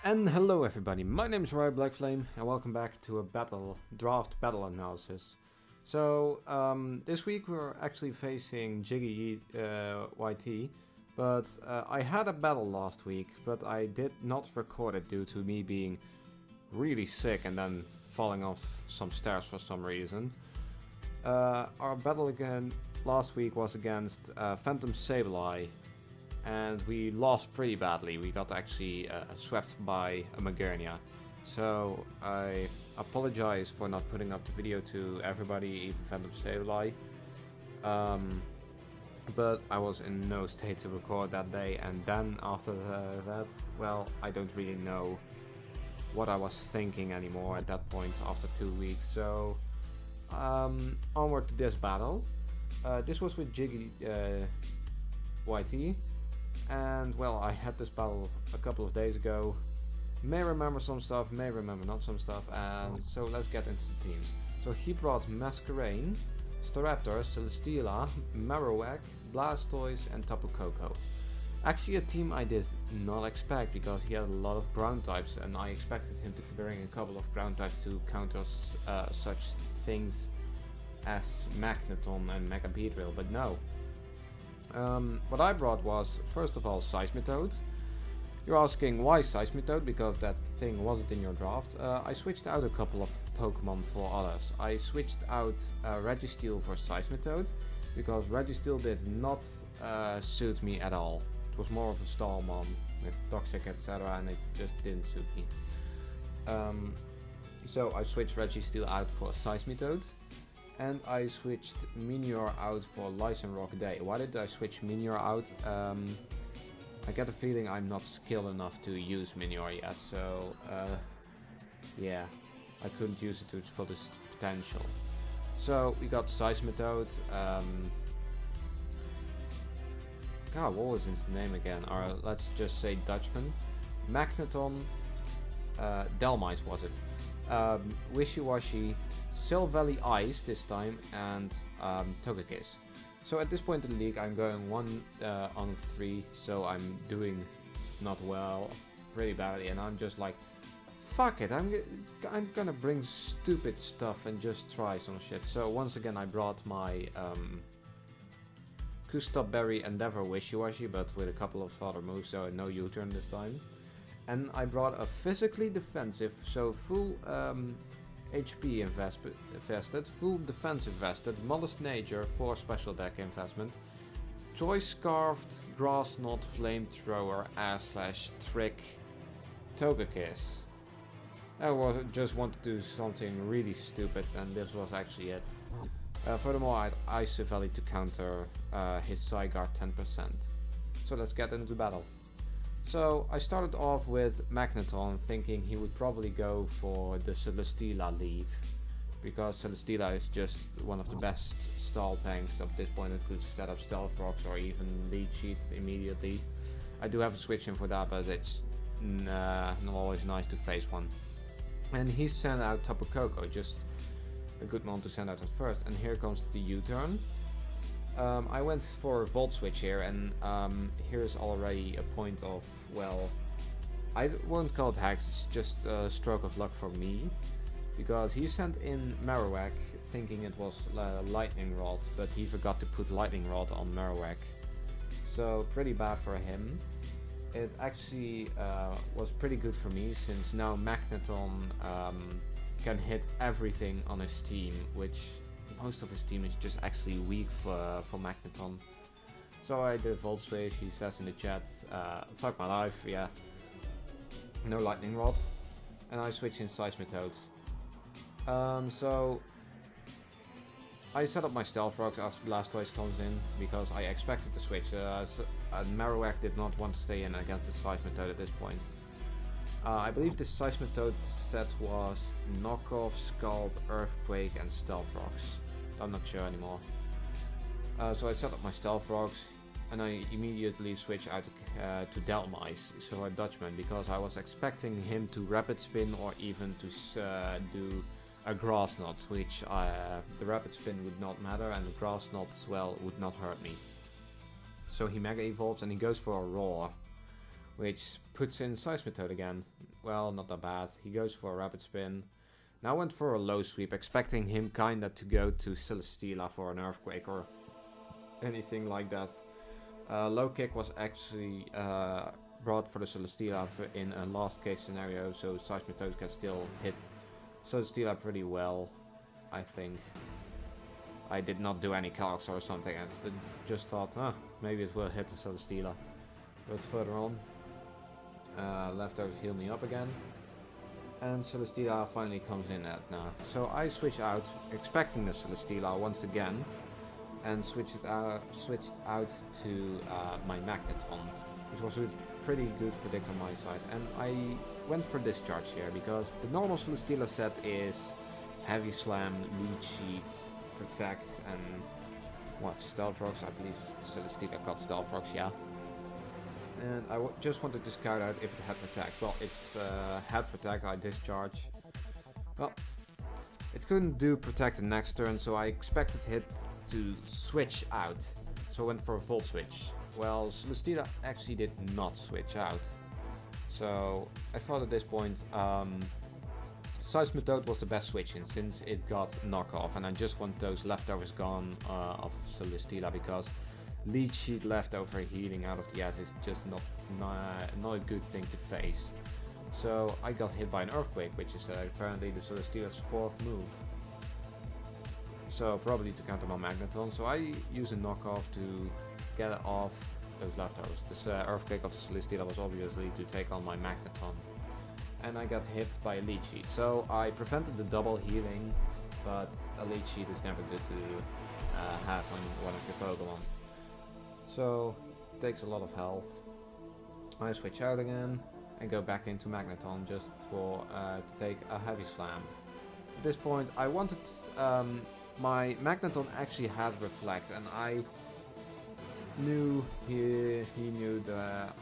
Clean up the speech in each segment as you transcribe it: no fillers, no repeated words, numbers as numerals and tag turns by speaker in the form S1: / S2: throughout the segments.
S1: And hello everybody, my name is Roy Blackflame and welcome back to a draft battle analysis. So this week we're actually facing JiggyYT, but I had a battle last week, but I did not record it due to me being really sick and then falling off some stairs for some reason. Our battle again last week was against Phantom Silvally-Ice. And we lost pretty badly. We got actually swept by a Magneton. So I apologize for not putting up the video to everybody, even Phantom Silvally-Ice. But I was in no state to record that day, and then after that, well, I don't really know what I was thinking anymore at that point after 2 weeks. So onward to this battle. This was with JiggyYT. And well, I had this battle a couple of days ago. May remember some stuff, may remember not some stuff, and so let's get into the teams. So he brought Masquerain, Staraptor, Celesteela, Marowak, Blastoise and Tapu Koko. Actually a team I did not expect because he had a lot of ground types and I expected him to bring a couple of ground types to counter such things as Magneton and Mega Beedrill, but no. What I brought was, first of all, Seismitoad. You're asking why Seismitoad, because that thing wasn't in your draft. I switched out a couple of Pokemon for others. I switched out Registeel for Seismitoad, because Registeel did not suit me at all. It was more of a Stallmon with Toxic, etc., and it just didn't suit me. So I switched Registeel out for Seismitoad. And I switched Meteor out for Lycanroc Day. Why did I switch Meteor out? I get a feeling I'm not skilled enough to use Meteor yet, so yeah, I couldn't use it to its fullest potential. So we got Seismitoad. God, what was his name again? Or let's just say Dutchman. Magneton. Dhelmise was it? Wishiwashi. Silvally-Ice this time, and Togekiss. So at this point in the league I'm going 1 on 3, so I'm doing not well, pretty badly, and I'm just like, fuck it, I'm gonna bring stupid stuff and just try some shit. So once again I brought my Custap Berry Endeavor Wishiwashi, but with a couple of other moves, so no U-turn this time. And I brought a physically defensive, so full HP invested, full defensive vested, Modest Nature for special deck investment, Choice Scarfed, Grass Knot, Flamethrower, Air/Trick, Togekiss. I just want to do something really stupid, and this was actually it. Furthermore, I had Ice Valley to counter his Zygarde 10%. So let's get into battle. So I started off with Magneton, thinking he would probably go for the Celesteela lead, because Celesteela is just one of the best stall tanks of this point. It could set up Stealth Rocks or even lead sheets immediately. I do have a switch in for that, but it's not always nice to face one. And he sent out Tapu Koko, just a good one to send out at first, and here comes the U-turn. I went for a Volt Switch here, and here's already a point of, well, I won't call it hacks, it's just a stroke of luck for me, because he sent in Marowak thinking it was Lightning Rod, but he forgot to put Lightning Rod on Marowak, so pretty bad for him. It actually was pretty good for me, since now Magneton can hit everything on his team, which most of his team is just actually weak for Magneton. So I did Volt Switch. He says in the chat, fuck my life, yeah. No Lightning Rod. And I switch in Seismitoad. So I set up my Stealth Rocks as Blastoise comes in, because I expected to switch. Marowak did not want to stay in against the Seismitoad at this point. I believe the Seismitoad set was Knockoff, Scald, Earthquake and Stealth Rocks. I'm not sure anymore. So I set up my Stealth Rocks and I immediately switched out to Dhelmise, so a Dutchman, because I was expecting him to Rapid Spin or even to do a Grass Knot, which the Rapid Spin would not matter and the Grass Knot, well, would not hurt me. So he Mega Evolves and he goes for a Roar, which puts in Seismitoad again. well, not that bad. He goes for a rapid spin. Now went for a low sweep, expecting him kinda to go to Celesteela for an earthquake or anything like that. Low kick was actually brought for the Celesteela in a last case scenario, so Seismitoad can still hit Celesteela pretty well, I think. I did not do any calcs or something, and just thought, maybe it will hit the Celesteela. But further on, leftovers heal me up again, and Celesteela finally comes in at now. So I switch out, expecting the Celesteela once again, and switched out to my Magneton, which was a pretty good predict on my side. And I went for Discharge here, because the normal Celesteela set is Heavy Slam, Lead Sheet, Protect, and what, Stealth Rocks? I believe Celesteela got Stealth Rocks, yeah. And I just wanted to scout out if it had Protect. Well, it's had Protect, I Discharge. Well, it couldn't do Protect the next turn, so I expected it to switch out. So I went for a Volt Switch. Well, Celesteela actually did not switch out. So I thought at this point, Seismitoad was the best switch in, since it got knockoff, and I just want those leftovers gone of Celesteela, because Lead Sheet leftover healing out of the ass is just not a good thing to face. So I got hit by an Earthquake, which is apparently the Celesteela's 4th move. So probably to counter my Magneton, so I use a knockoff to get off those leftovers. This Earthquake of the Celesteela was obviously to take on my Magneton. And I got hit by a Lead Sheet. So I prevented the double healing, but a Lead Sheet is never good to have on one of your Pokemon. So it takes a lot of health. I switch out again and go back into Magneton just for to take a Heavy Slam. At this point I wanted my Magneton actually had Reflect, and I knew he knew that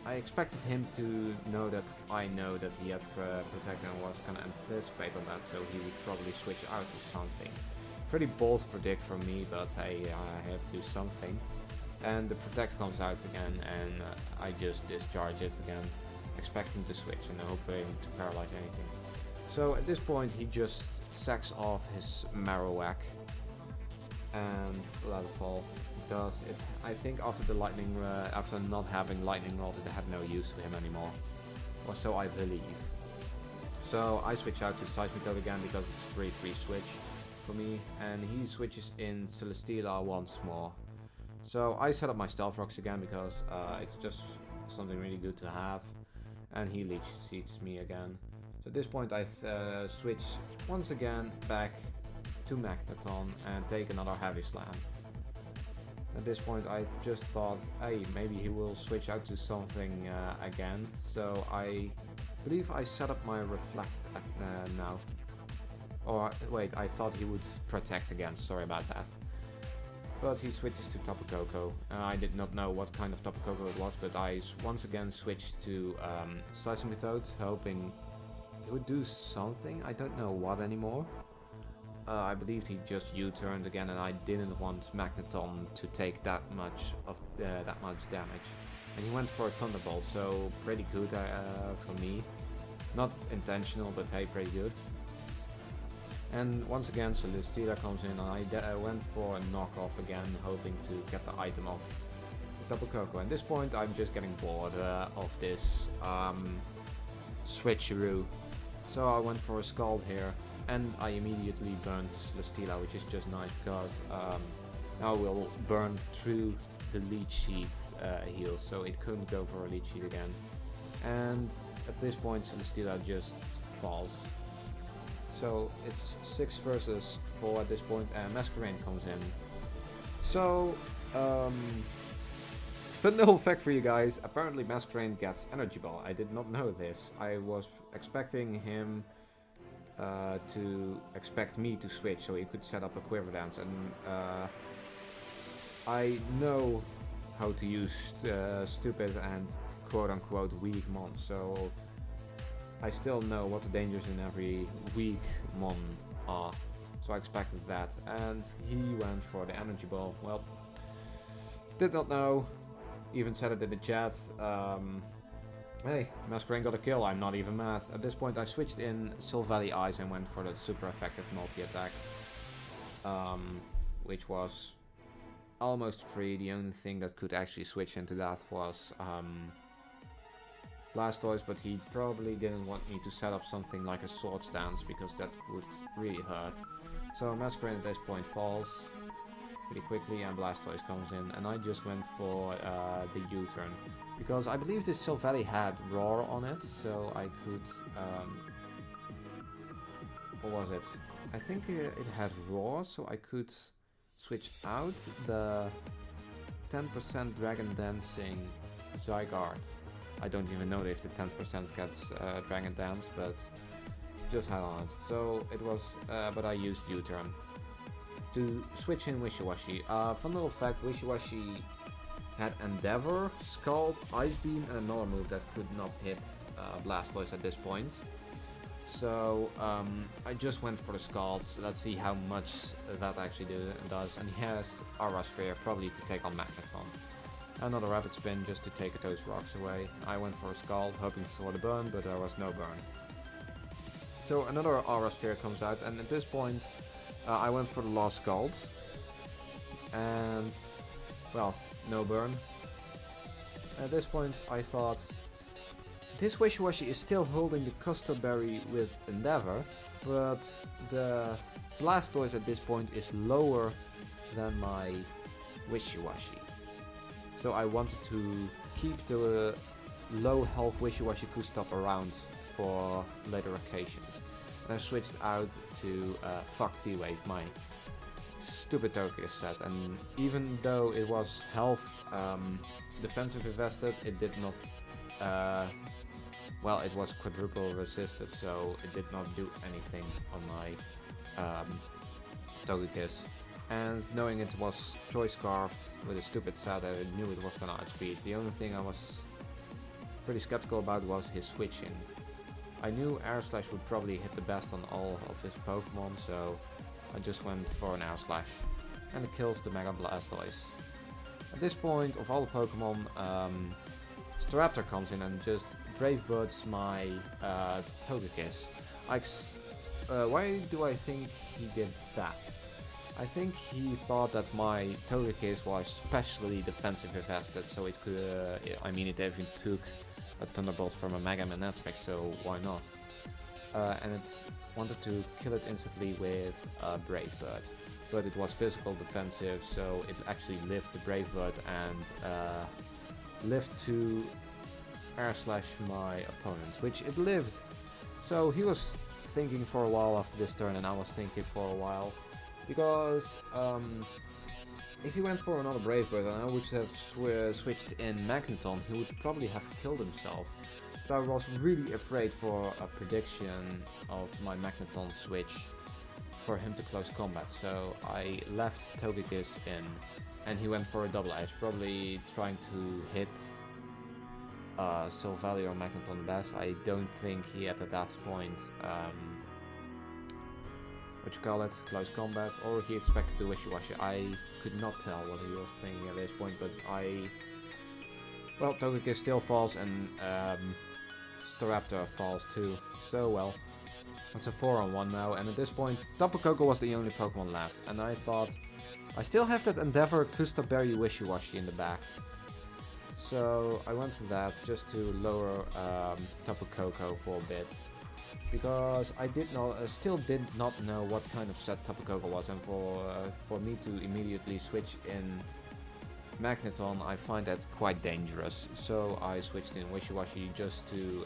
S1: I expected him to know that I know that he had Protect, and was gonna anticipate on that, so he would probably switch out to something. Pretty bold predict from me, but hey, I had to do something. And the Protect comes out again, and I just Discharge it again, expecting to switch and hoping to paralyze anything. So at this point he just sacks off his Marowak and let it fall, because I think after the lightning, after not having Lightning Rod, it had no use to him anymore, or so I believe. So I switch out to Seismitoad again, because it's a 3-3 switch for me, and he switches in Celesteela once more. So I set up my Stealth Rocks again, because it's just something really good to have, and he Leech Seeds me again. So at this point I switch once again back to Magneton and take another Heavy Slam. At this point I just thought, hey, maybe he will switch out to something again, so I believe I set up my Reflect now. Or wait, I thought he would Protect again, sorry about that. But he switches to Tapu Koko. I did not know what kind of Tapu Koko it was, but I once again switched to Seismitoad, hoping he would do something. I don't know what anymore. I believed he just U-turned again, and I didn't want Magneton to take that much damage. And he went for a Thunderbolt, so pretty good for me. Not intentional, but hey, pretty good. And once again Celesteela comes in, and I went for a knockoff again, hoping to get the item off Tapu Koko. At this point I'm just getting bored of this switcheroo. So I went for a Scald here, and I immediately burned Celesteela, which is just nice, because now we'll burn through the Leech Sheet heal, so it couldn't go for a Leech Sheet again. And at this point Celesteela just falls. So it's 6 versus 4 at this point, and Masquerain comes in. So, fun little fact for you guys, apparently Masquerain gets Energy Ball. I did not know this. I was expecting him to expect me to switch so he could set up a Quiver Dance, and I know how to use stupid and quote-unquote weak mon, so I still know what the dangers in every weak mon are, so I expected that, and he went for the Energy Ball. Well, did not know, even said it in the chat, Hey, Masquerain got a kill, I'm not even mad. At this point I switched in Silvally-Ice and went for the super effective multi-attack. Which was almost free. The only thing that could actually switch into that was Blastoise, but he probably didn't want me to set up something like a sword stance because that would really hurt. So Masquerain at this point falls pretty quickly and Blastoise comes in, and I just went for the U-turn because I believe this Silvally had Roar on it, so I could what was it? I think it had Roar, so I could switch out the 10% Dragon Dancing Zygarde. I don't even know if the 10% gets Dragon Dance, but just had on it. So it was, but I used U-turn to switch in Wishiwashi. Fun little fact, Wishiwashi had Endeavor, Scald, Ice Beam, and another move that could not hit Blastoise at this point. So I just went for the Scalds. Let's see how much that actually does. And he has Aura Sphere, probably to take on Magneton. Another Rapid Spin just to take those rocks away. I went for a Scald, hoping for the burn, but there was no burn. So another Aura Sphere comes out, and at this point I went for the last Scald. And, well, no burn. At this point I thought, this Wishiwashi is still holding the Custap Berry with Endeavor, but the Blastoise at this point is lower than my Wishiwashi. So I wanted to keep the low health Wishiwashi Custap around for later occasions. And I switched out to Fuck T-Wave, my stupid Togekiss set, and even though it was health defensive invested, it did not well, it was quadruple resisted, so it did not do anything on my Togekiss. And knowing it was Choice Scarfed with a stupid set, I knew it was gonna outspeed. The only thing I was pretty skeptical about was his switching. I knew Air Slash would probably hit the best on all of his Pokemon, so I just went for an Air Slash. And it kills the Mega Blastoise. At this point, of all the Pokemon, Staraptor comes in and just Brave Birds my Togekiss. Why do I think he did that? I think he thought that my Togekiss was specially defensive invested, so it could, I mean, it even took a Thunderbolt from a Mega Magnetic, so why not? And it wanted to kill it instantly with a Brave Bird, but it was physical defensive, so it actually lived the Brave Bird and lived to Air Slash my opponent, which it lived. So he was thinking for a while after this turn, and I was thinking for a while. Because if he went for another Brave Bird, and I would have switched in Magneton, he would probably have killed himself. But I was really afraid for a prediction of my Magneton switch for him to close combat. So I left Togekiss in, and he went for a double edge, probably trying to hit Silvally or Magneton best. I don't think he had at that point close combat, or he expected the Wishiwashi. I could not tell what he was thinking at this point, but well, Togekiss still falls, and Staraptor falls too, so well, it's a 4-on-1 now, and at this point, Tapu Koko was the only Pokemon left, and I thought, I still have that Endeavor Custap Berry Wishiwashi in the back, so I went for that, just to lower Tapu Koko for a bit. Because I still did not know what kind of set Tapu Koko was, and for me to immediately switch in Magneton, I find that quite dangerous. So I switched in Wishiwashi just to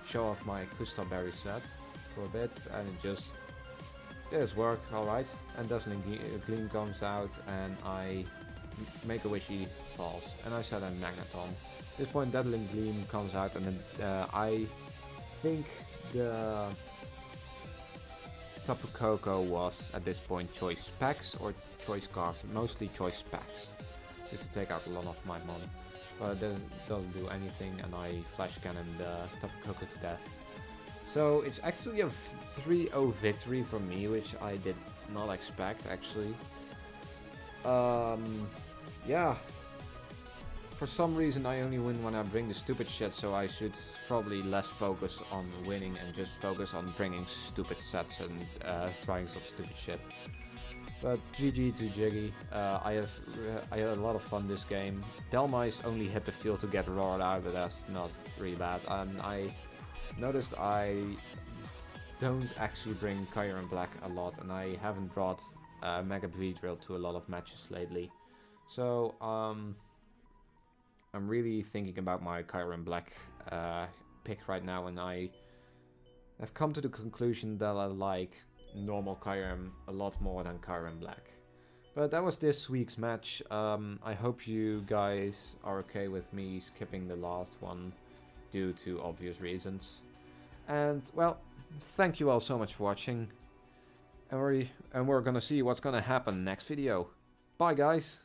S1: show off my Custap Berry set for a bit, and it just does work alright. And Dazzling Gleam comes out, and I make a Wishy falls, and I set in Magneton. At this point, Dazzling Gleam comes out, and then I think the Tapu Koko was at this point Choice Specs or Choice Scarfs, mostly Choice Specs, just to take out a lot of my mon. But it doesn't do anything, and I Flash Cannon the Tapu Koko to death. So it's actually a 3-0 victory for me, which I did not expect actually. Yeah. for some reason I only win when I bring the stupid shit, so I should probably less focus on winning and just focus on bringing stupid sets and trying some stupid shit. But GG to Jiggy. I had a lot of fun this game. Dhelmise only hit the field to get roared out, but that's not really bad. And I noticed I don't actually bring Kyron Black a lot, and I haven't brought Mega Beedrill to a lot of matches lately. So I'm really thinking about my Kyron Black pick right now, and I have come to the conclusion that I like normal Kyron a lot more than Kyron Black. But that was this week's match. I hope you guys are okay with me skipping the last one due to obvious reasons. And well, thank you all so much for watching. And we're gonna see what's gonna happen next video. Bye guys!